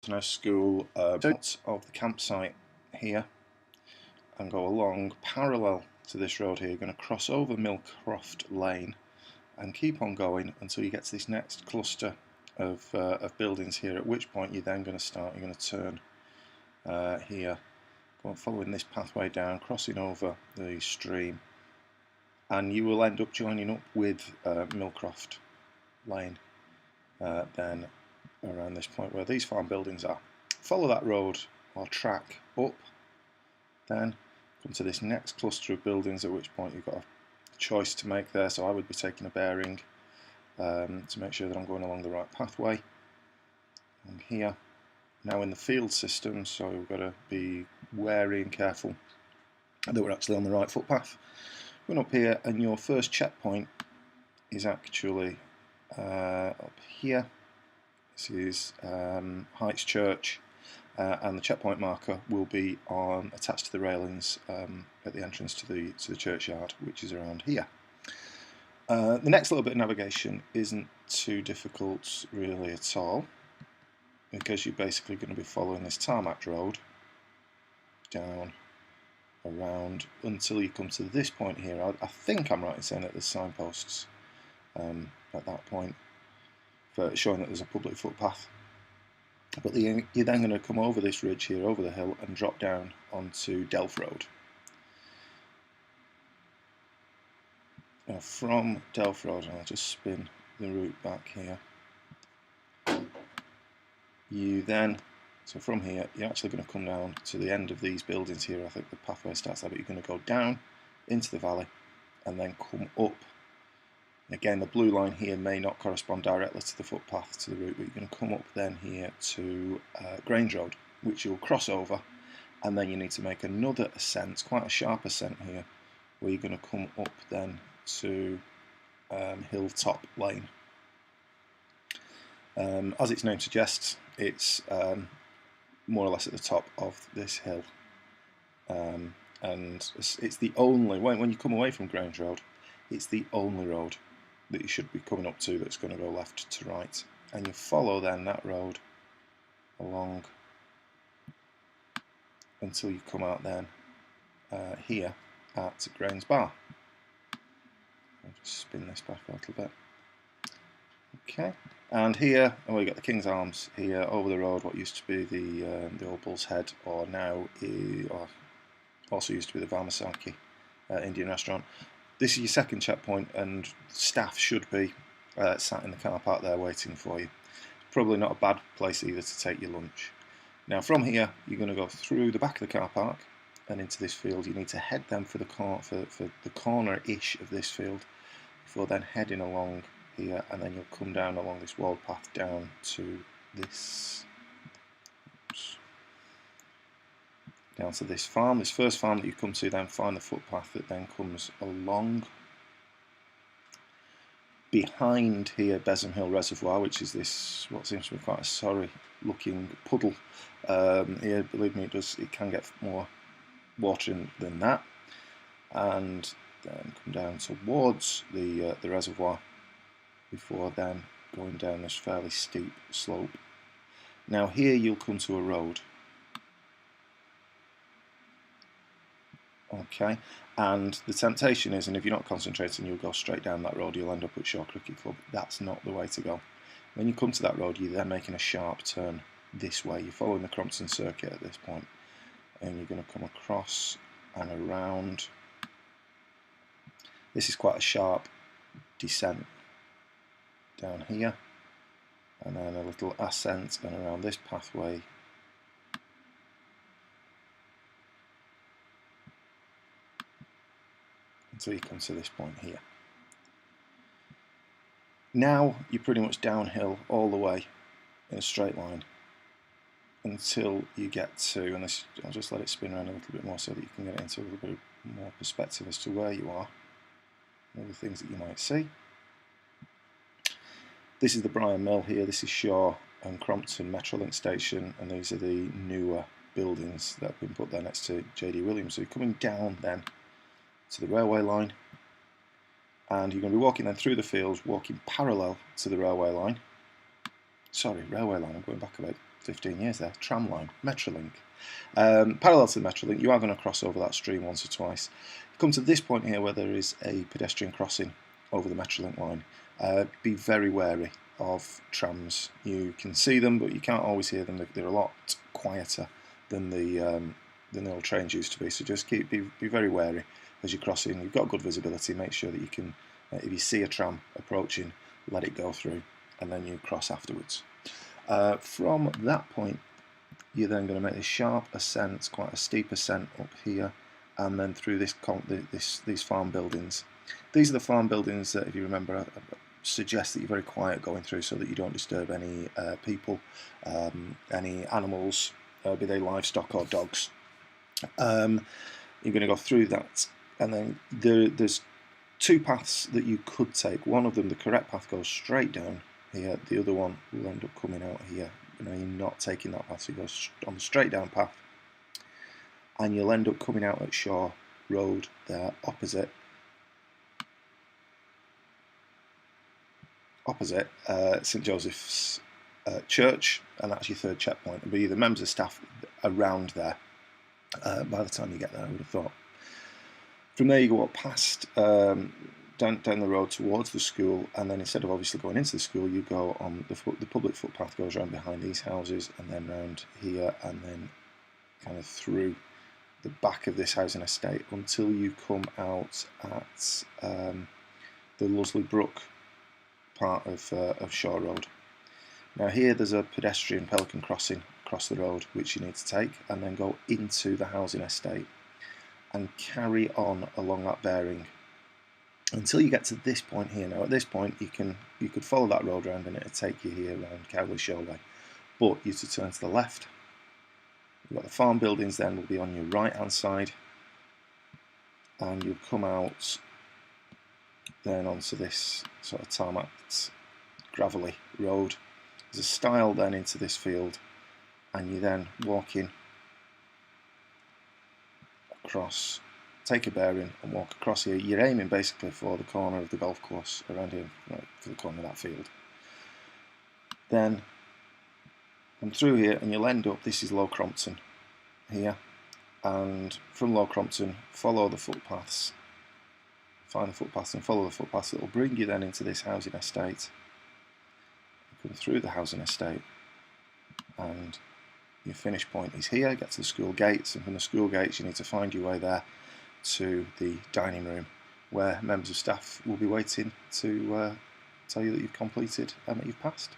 School out of the campsite here and go along parallel to this road here. You're going to cross over Millcroft Lane and keep on going until you get to this next cluster of buildings here, at which point you're then going to turn here, following this pathway down, crossing over the stream, and you will end up joining up with Millcroft Lane then around this point where these farm buildings are. Follow that road or track up, then come to this next cluster of buildings, at which point you've got a choice to make there. So I would be taking a bearing to make sure that I'm going along the right pathway. And here, now in the field system, so we've got to be wary and careful that we're actually on the right footpath. Going up here, and your first checkpoint is actually up here. This is Heights Church, and the checkpoint marker will be attached to the railings at the entrance to the churchyard, which is around here. The next little bit of navigation isn't too difficult really at all, because you're basically going to be following this tarmac road down around until you come to this point here. I think I'm right in saying that there's signposts at that point for showing that there's a public footpath. But you're then going to come over this ridge here, over the hill, and drop down onto Delf Road. Now from Delf Road, and I'll just spin the route back here, so from here, you're actually going to come down to the end of these buildings here. I think the pathway starts there, but you're going to go down into the valley and then come up. Again, the blue line here may not correspond directly to the footpath, to the route, but you're going to come up then here to Grange Road, which you'll cross over, and then you need to make another ascent, quite a sharp ascent here, where you're going to come up then to Hilltop Lane. As its name suggests, it's more or less at the top of this hill, and it's the only, when you come away from Grange Road, it's the only road that you should be coming up to that's going to go left to right, and you follow then that road along until you come out then here at Grange Bar. I'll just spin this back a little bit. Okay, and here, you got the King's Arms here over the road, what used to be the old Bull's Head, or now or also used to be the Vamasaki Indian restaurant. This is your second checkpoint, and staff should be sat in the car park there waiting for you. Probably not a bad place either to take your lunch. Now from here, you're going to go through the back of the car park and into this field. You need to head then for the corner-ish of this field before then heading along here, and then you'll come down along this walled path down to this farm. This first farm that you come to, then find the footpath that then comes along behind here Besom Hill Reservoir, which is this what seems to be quite a sorry looking puddle. Here, believe me, it can get more water than that, and then come down towards the reservoir before then going down this fairly steep slope. Now here you'll come to a road. Okay, and the temptation is, and if you're not concentrating, you'll go straight down that road, you'll end up at Shaw Cricket Club. That's not the way to go. When you come to that road, you're then making a sharp turn this way. You're following the Crompton Circuit at this point, and you're going to come across and around. This is quite a sharp descent down here, and then a little ascent and around this pathway until you come to this point here. Now you're pretty much downhill all the way in a straight line until you get to, and this, I'll just let it spin around a little bit more so that you can get into a little bit more perspective as to where you are and all the things that you might see. This is the Bryan Mill here. This is Shaw and Crompton Metrolink station, and these are the newer buildings that have been put there next to J.D. Williams. So you're coming down then to the railway line, and you're going to be walking then through the fields, walking parallel to the railway line. I'm going back a bit. 15 years there, tramline, Metrolink. Parallel to the Metrolink, you are going to cross over that stream once or twice. You come to this point here where there is a pedestrian crossing over the Metrolink line. Be very wary of trams. You can see them, but you can't always hear them. They're a lot quieter than the old trains used to be. So just be very wary as you're crossing. You've got good visibility. Make sure that you can, if you see a tram approaching, let it go through, and then you cross afterwards. From that point, you're then going to make this sharp ascent, quite a steep ascent up here, and then through these farm buildings. These are the farm buildings that, if you remember, I suggest that you're very quiet going through so that you don't disturb any people, any animals, be they livestock or dogs. You're going to go through that, and then there's two paths that you could take. One of them, the correct path, goes straight down here. The other one will end up coming out here. You're not taking that path, so you go on the straight down path, and you'll end up coming out at Shaw Road there, opposite St Joseph's Church, and that's your third checkpoint. There'll be the members of staff around there by the time you get there, I would have thought. From there you go up past down the road towards the school, and then instead of obviously going into the school, you go on the public footpath, goes around behind these houses and then round here and then kind of through the back of this housing estate until you come out at the Lusley Brook part of Shaw Road. Now here there's a pedestrian pelican crossing across the road which you need to take, and then go into the housing estate and carry on along that bearing until you get to this point here. Now at this point you could follow that road round and it'll take you here around Cowley Show Way, but you to turn to the left. You've got the farm buildings then will be on your right hand side, and you'll come out then onto this sort of tarmacked gravelly road. There's a stile then into this field, and you then walk in across, take a bearing and walk across here. You're aiming basically for the corner of the golf course around here, right, for the corner of that field. Then come through here and you'll end up, this is Low Crompton here, and from Low Crompton follow the footpaths, find the footpaths and follow the footpaths that will bring you then into this housing estate. You come through the housing estate and your finish point is here. Get to the school gates, and from the school gates you need to find your way there to the dining room where members of staff will be waiting to tell you that you've completed and that you've passed.